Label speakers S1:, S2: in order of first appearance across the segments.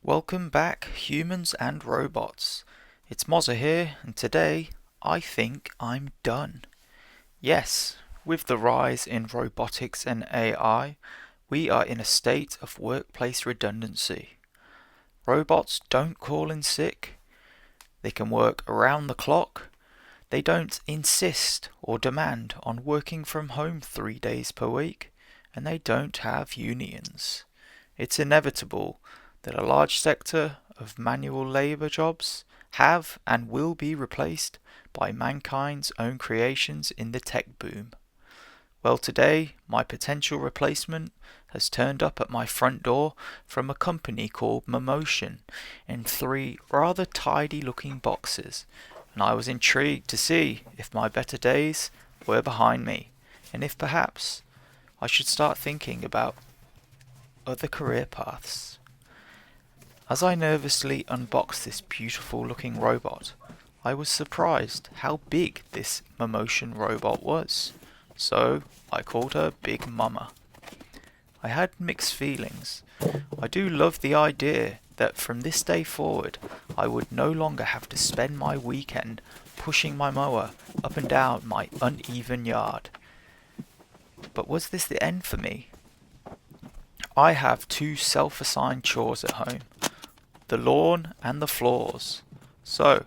S1: Welcome back, humans and robots. It's Mozza here, and today I think I'm done. Yes, with the rise in robotics and AI, we are in a state of workplace redundancy. Robots don't call in sick, they can work around the clock, they don't insist or demand on working from home 3 days per week, and they don't have unions. It's inevitable that a large sector of manual labour jobs have and will be replaced by mankind's own creations in the tech boom. Well, today, my potential replacement has turned up at my front door from a company called Mammotion in three rather tidy looking boxes, and I was intrigued to see if my better days were behind me, and if perhaps I should start thinking about other career paths. As I nervously unboxed this beautiful looking robot, I was surprised how big this Mammotion robot was. So I called her Big Mama. I had mixed feelings. I do love the idea that from this day forward I would no longer have to spend my weekend pushing my mower up and down my uneven yard. But was this the end for me? I have two self-assigned chores at home: the lawn and the floors. So,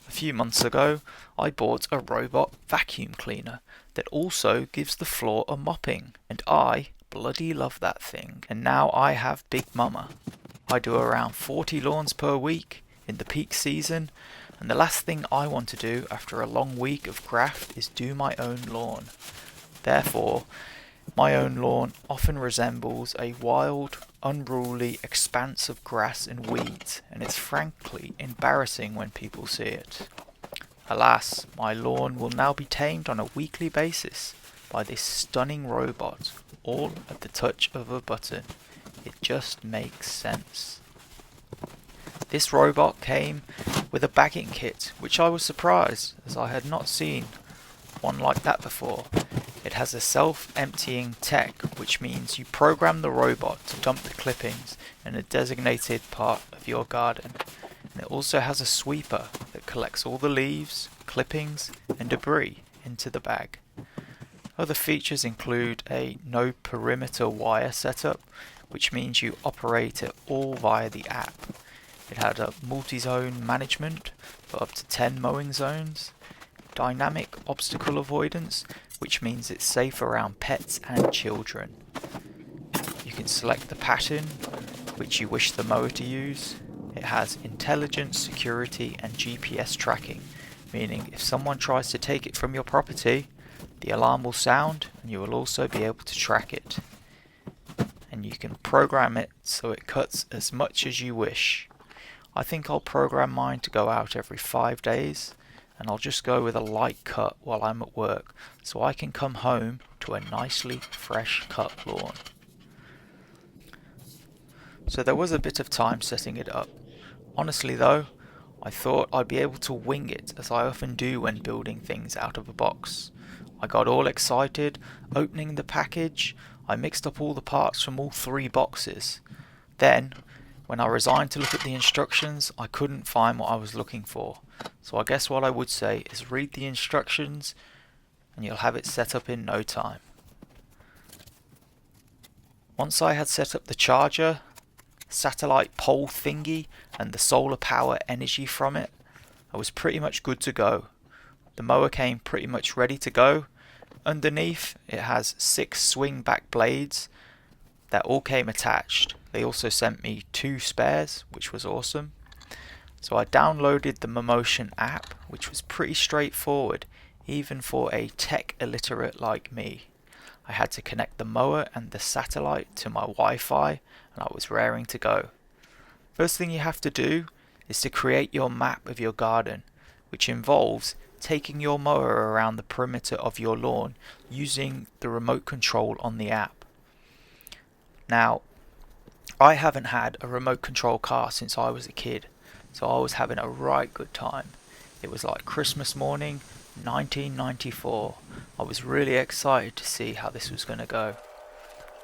S1: a few months ago, I bought a robot vacuum cleaner that also gives the floor a mopping, and I bloody love that thing. And now I have Big Mama. I do around 40 lawns per week in the peak season, and the last thing I want to do after a long week of graft is do my own lawn. Therefore, my own lawn often resembles a wild, unruly expanse of grass and weeds, and it's frankly embarrassing when people see it. Alas, my lawn will now be tamed on a weekly basis by this stunning robot, all at the touch of a button. It just makes sense. This robot came with a bagging kit, which I was surprised, as I had not seen one like that before. It has a self-emptying tech, which means you program the robot to dump the clippings in a designated part of your garden. And it also has a sweeper that collects all the leaves, clippings and debris into the bag. Other features include a no perimeter wire setup, which means you operate it all via the app. It had a multi-zone management for up to 10 mowing zones, dynamic obstacle avoidance, which means it's safe around pets and children. You can select the pattern which you wish the mower to use. It has intelligent security and GPS tracking, meaning if someone tries to take it from your property, the alarm will sound and you will also be able to track it. And you can program it so it cuts as much as you wish. I think I'll program mine to go out every 5 days, and I'll just go with a light cut while I'm at work so I can come home to a nicely fresh cut lawn. So there was a bit of time setting it up. Honestly though, I thought I'd be able to wing it, as I often do when building things out of a box. I got all excited, opening the package. I mixed up all the parts from all 3 boxes. Then, when I resigned to look at the instructions, I couldn't find what I was looking for. So I guess what I would say is read the instructions and you'll have it set up in no time. Once I had set up the charger, satellite pole thingy and the solar power energy from it, I was pretty much good to go. The mower came pretty much ready to go. Underneath it has 6 swing back blades that all came attached. They also sent me 2 spares, which was awesome. So I downloaded the Mammotion app, which was pretty straightforward, even for a tech illiterate like me. I had to connect the mower and the satellite to my Wi-Fi, and I was raring to go. First thing you have to do is to create your map of your garden, which involves taking your mower around the perimeter of your lawn using the remote control on the app. Now, I haven't had a remote control car since I was a kid, so I was having a right good time. It was like Christmas morning, 1994. I was really excited to see how this was going to go.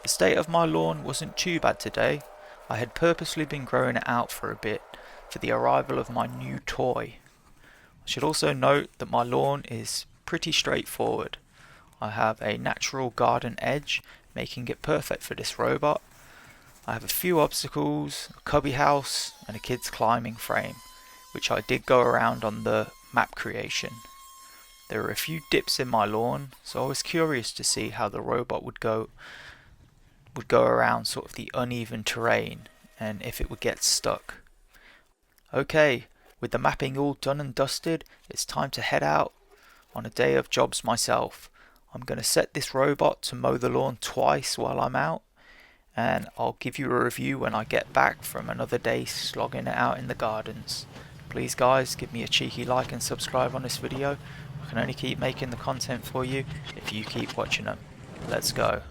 S1: The state of my lawn wasn't too bad today. I had purposely been growing it out for a bit for the arrival of my new toy. I should also note that my lawn is pretty straightforward. I have a natural garden edge, making it perfect for this robot. I have a few obstacles, a cubby house, and a kid's climbing frame, which I did go around on the map creation. There are a few dips in my lawn, so I was curious to see how the robot would go around sort of the uneven terrain and if it would get stuck. Okay, with the mapping all done and dusted, it's time to head out on a day of jobs myself. I'm going to set this robot to mow the lawn twice while I'm out, and I'll give you a review when I get back from another day slogging it out in the gardens. Please guys, give me a cheeky like and subscribe on this video. I can only keep making the content for you if you keep watching them. Let's go.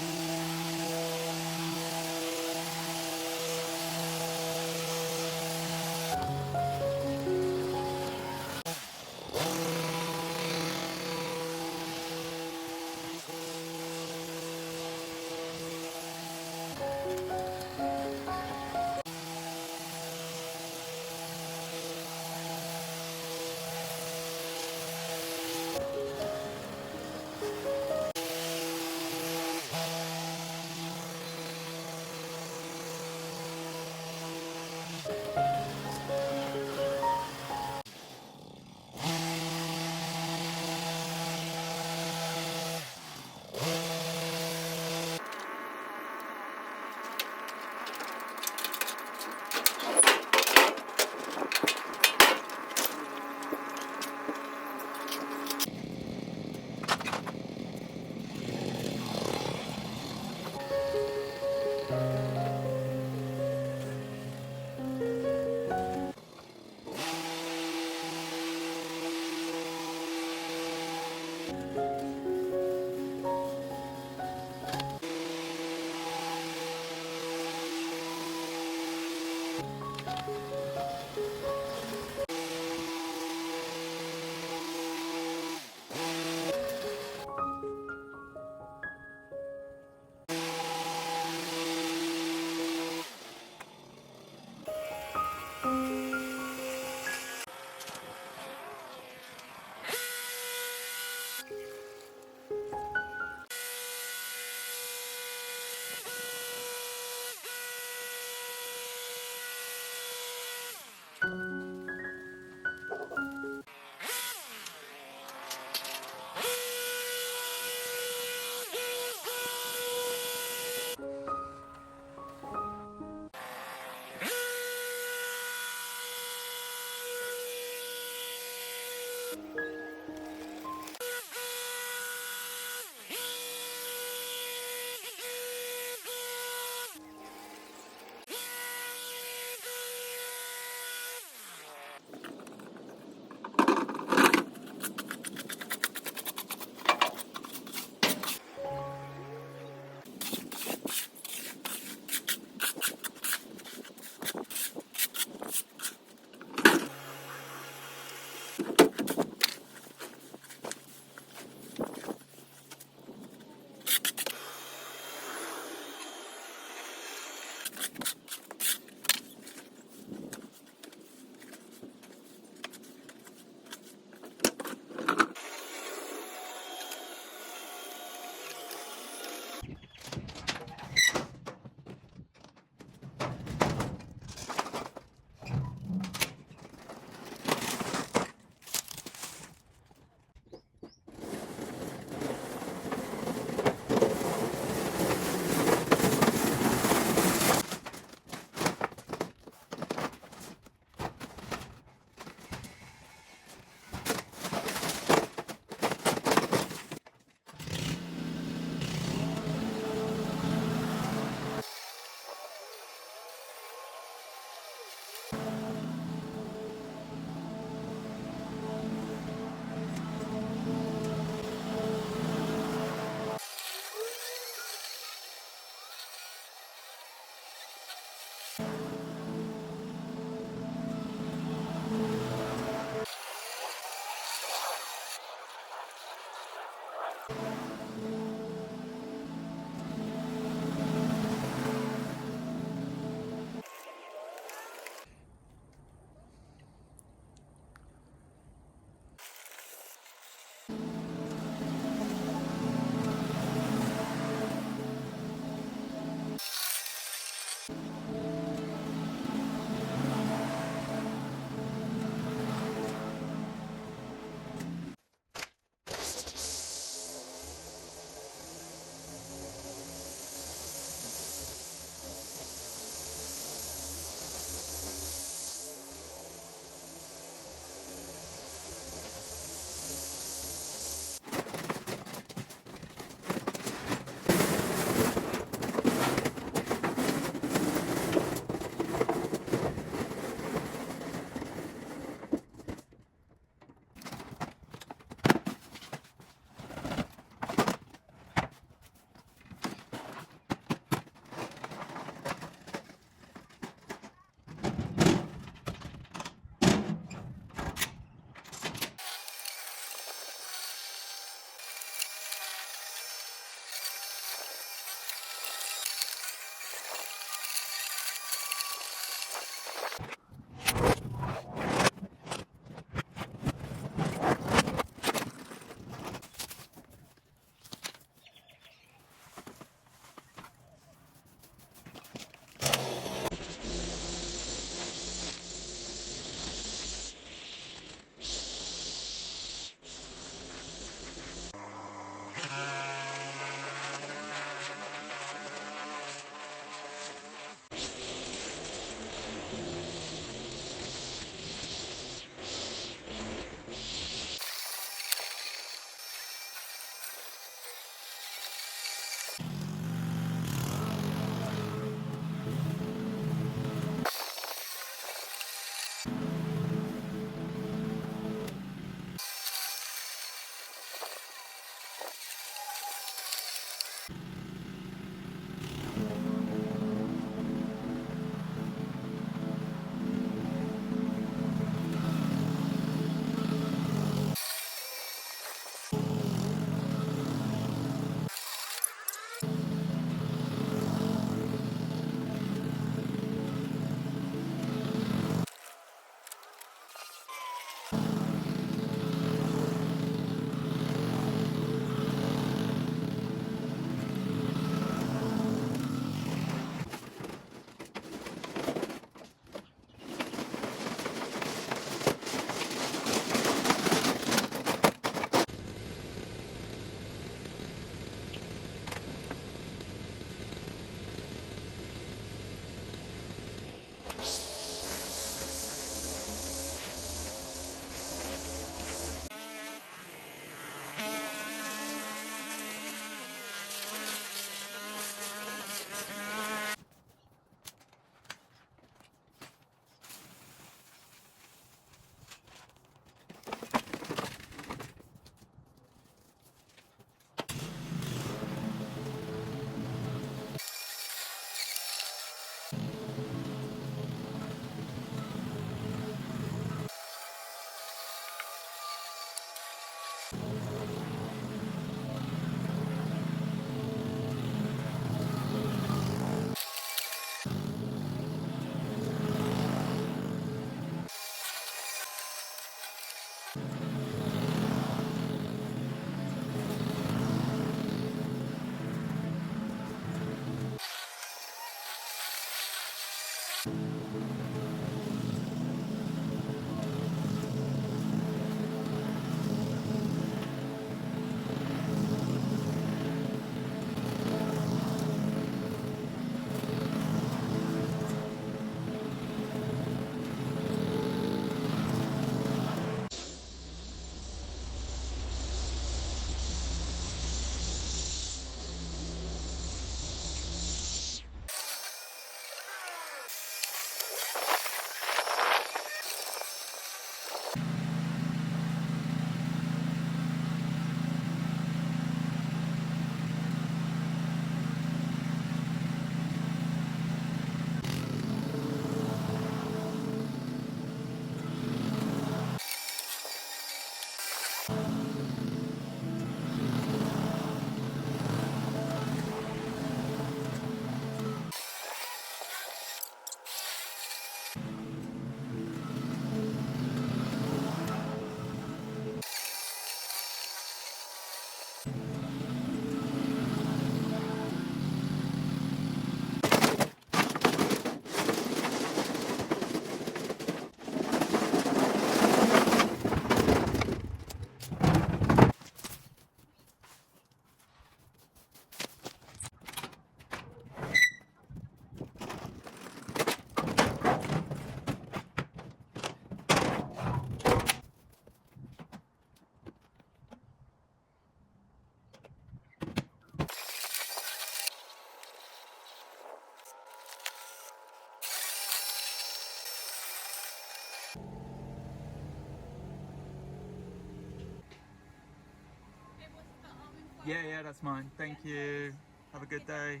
S1: Yeah, that's mine. Thank you. Have a good day.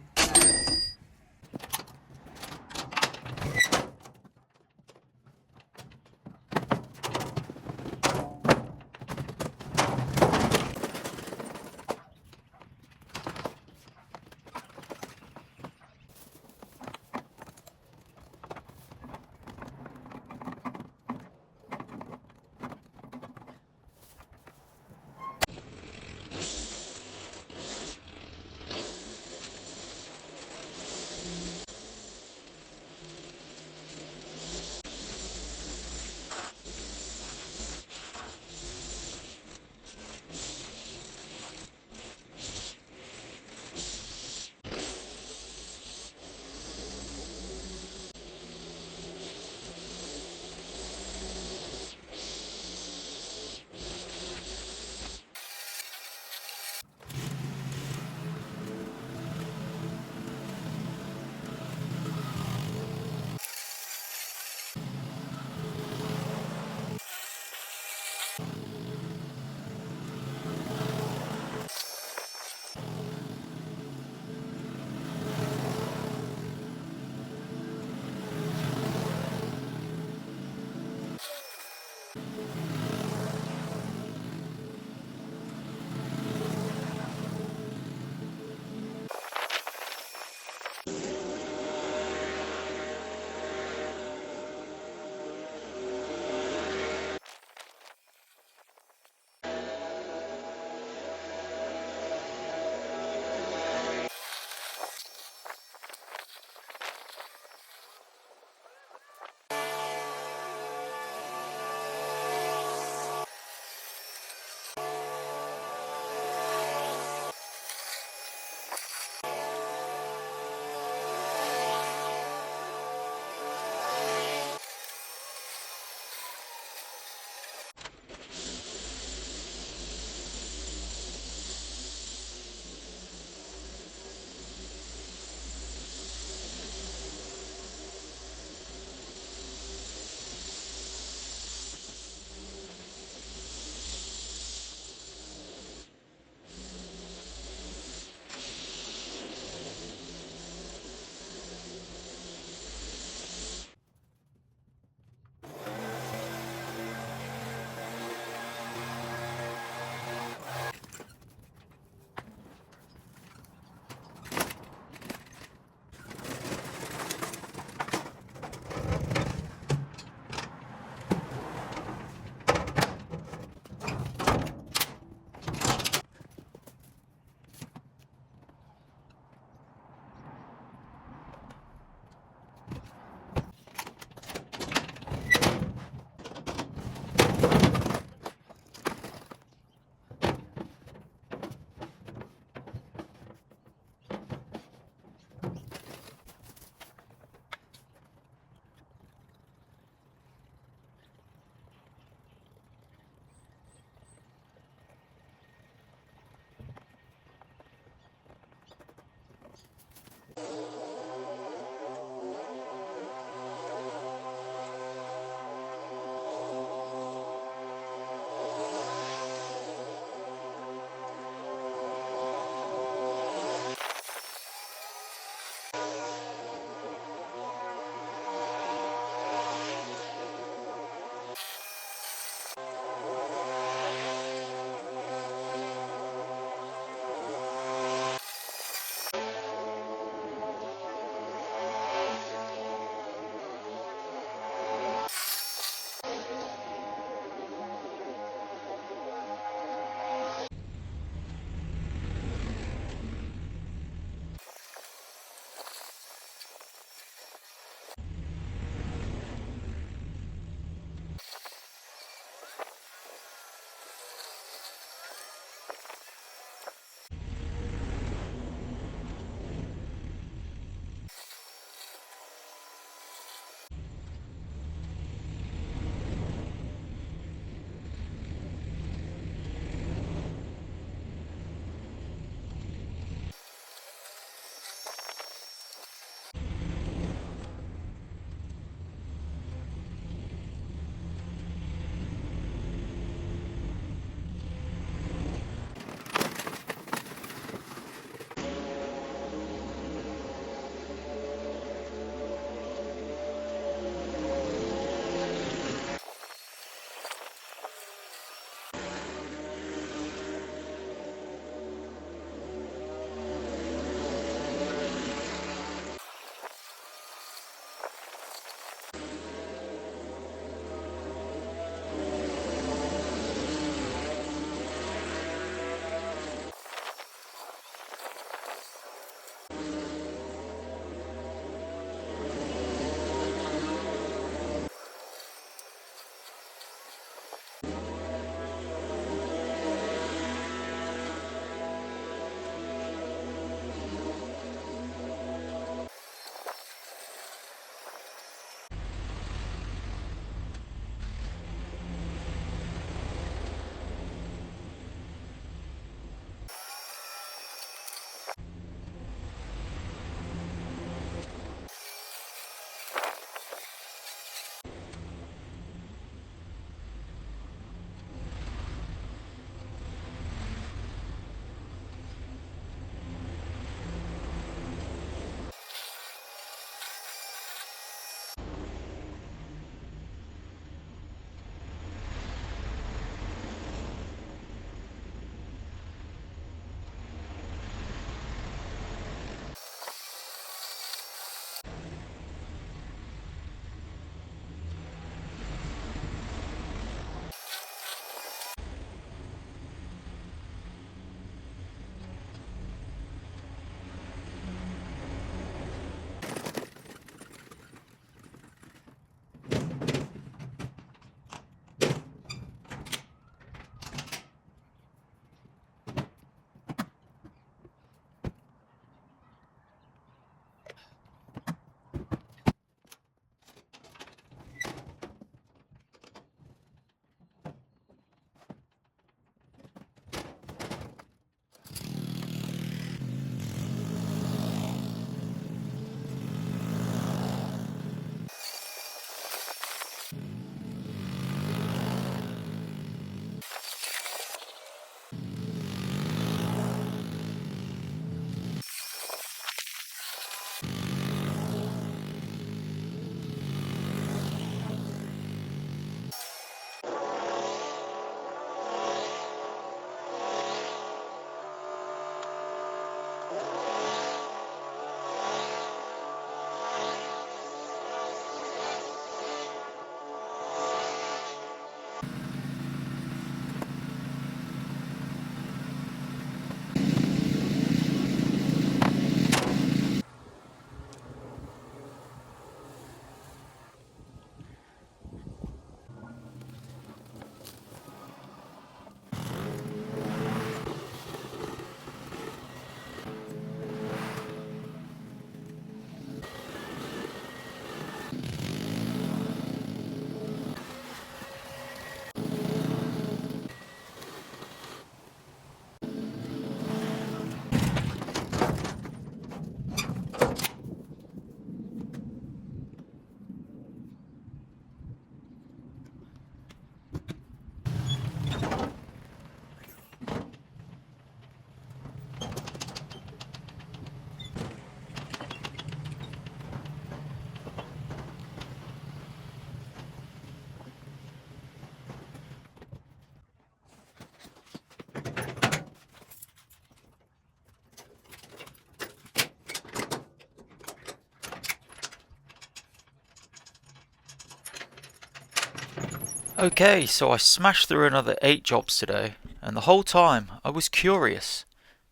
S1: Okay, so I smashed through another 8 jobs today, and the whole time I was curious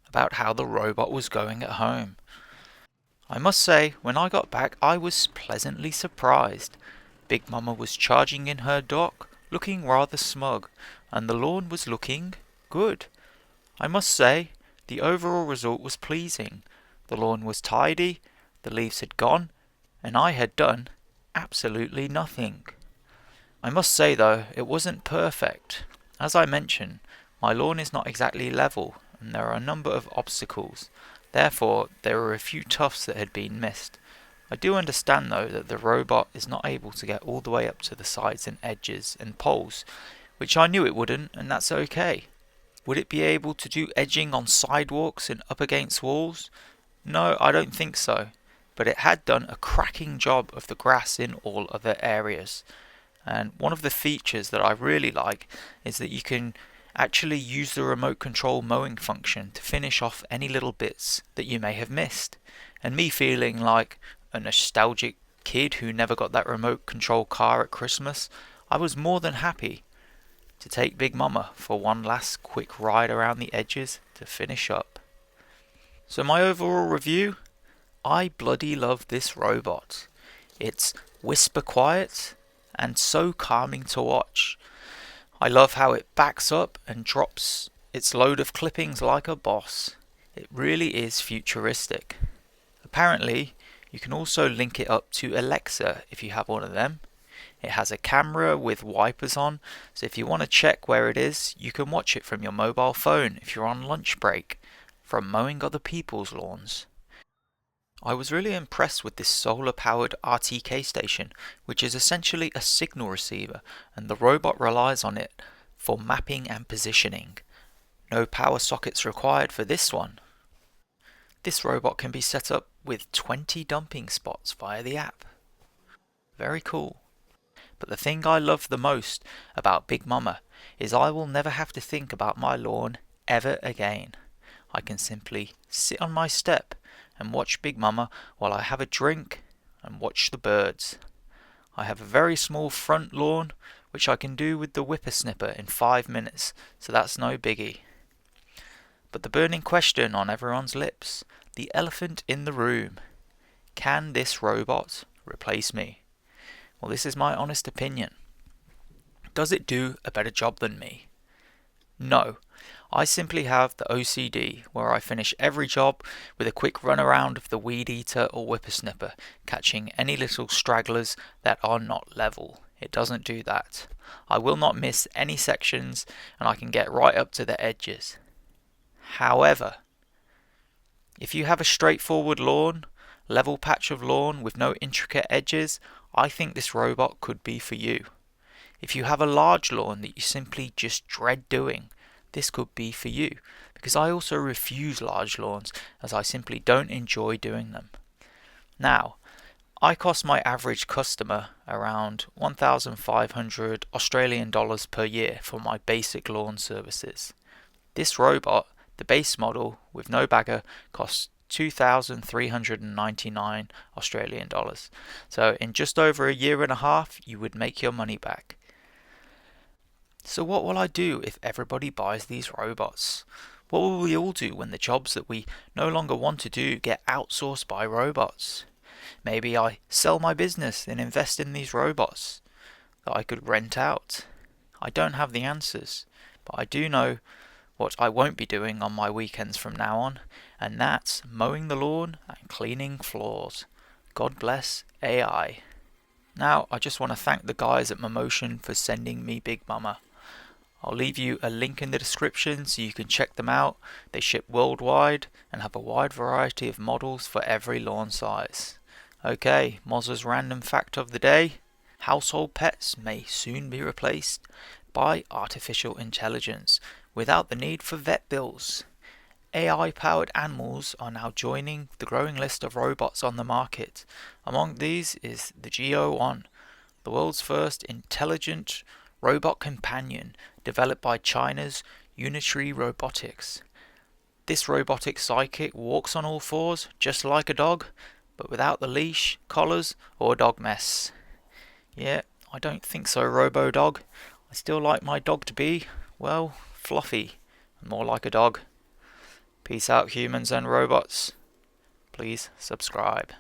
S1: about how the robot was going at home. I must say, when I got back, I was pleasantly surprised. Big Mama was charging in her dock, looking rather smug, and the lawn was looking good. I must say, the overall result was pleasing. The lawn was tidy, the leaves had gone, and I had done absolutely nothing. I must say though, it wasn't perfect. As I mentioned, my lawn is not exactly level, and there are a number of obstacles. Therefore, there were a few tufts that had been missed. I do understand though that the robot is not able to get all the way up to the sides and edges and poles, which I knew it wouldn't, and that's okay. Would it be able to do edging on sidewalks and up against walls? No, I don't think so. But it had done a cracking job of the grass in all other areas. And one of the features that I really like is that you can actually use the remote control mowing function to finish off any little bits that you may have missed. And me feeling like a nostalgic kid who never got that remote control car at Christmas, I was more than happy to take Big Mama for one last quick ride around the edges to finish up. So my overall review, I bloody love this robot. It's whisper quiet and so calming to watch. I love how it backs up and drops its load of clippings like a boss. It really is futuristic. Apparently, you can also link it up to Alexa if you have one of them. It has a camera with wipers on, so if you want to check where it is, you can watch it from your mobile phone if you're on lunch break from mowing other people's lawns. I was really impressed with this solar-powered RTK station, which is essentially a signal receiver, and the robot relies on it for mapping and positioning. No power sockets required for this one. This robot can be set up with 20 dumping spots via the app. Very cool. But the thing I love the most about Big Mama is I will never have to think about my lawn ever again. I can simply sit on my step and watch Big Mama while I have a drink and watch the birds. I have a very small front lawn which I can do with the whippersnipper in 5 minutes, so that's no biggie. But the burning question on everyone's lips, the elephant in the room, can this robot replace me? Well, this is my honest opinion. Does it do a better job than me? No. I simply have the OCD where I finish every job with a quick run around of the weed eater or whippersnipper, catching any little stragglers that are not level. It doesn't do that. I will not miss any sections and I can get right up to the edges. However, if you have a straightforward lawn, level patch of lawn with no intricate edges, I think this robot could be for you. If you have a large lawn that you simply just dread doing, this could be for you, because I also refuse large lawns as I simply don't enjoy doing them. Now, I cost my average customer around 1,500 Australian dollars per year for my basic lawn services. This robot, the base model with no bagger, costs 2,399 Australian dollars. So in just over a year and a half, you would make your money back. So what will I do if everybody buys these robots? What will we all do when the jobs that we no longer want to do get outsourced by robots? Maybe I sell my business and invest in these robots that I could rent out. I don't have the answers, but I do know what I won't be doing on my weekends from now on, and that's mowing the lawn and cleaning floors. God bless AI. Now, I just want to thank the guys at Mammotion for sending me Big Mama. I'll leave you a link in the description so you can check them out. They ship worldwide and have a wide variety of models for every lawn size. Okay, Mozza's random fact of the day. Household pets may soon be replaced by artificial intelligence without the need for vet bills. AI-powered animals are now joining the growing list of robots on the market. Among these is the Geo1, the world's first intelligent robot companion developed by China's Unitary Robotics. This robotic sidekick walks on all fours just like a dog, but without the leash, collars or dog mess. Yeah, I don't think so, Robo-Dog. I still like my dog to be, well, fluffy, and more like a dog. Peace out, humans and robots. Please subscribe.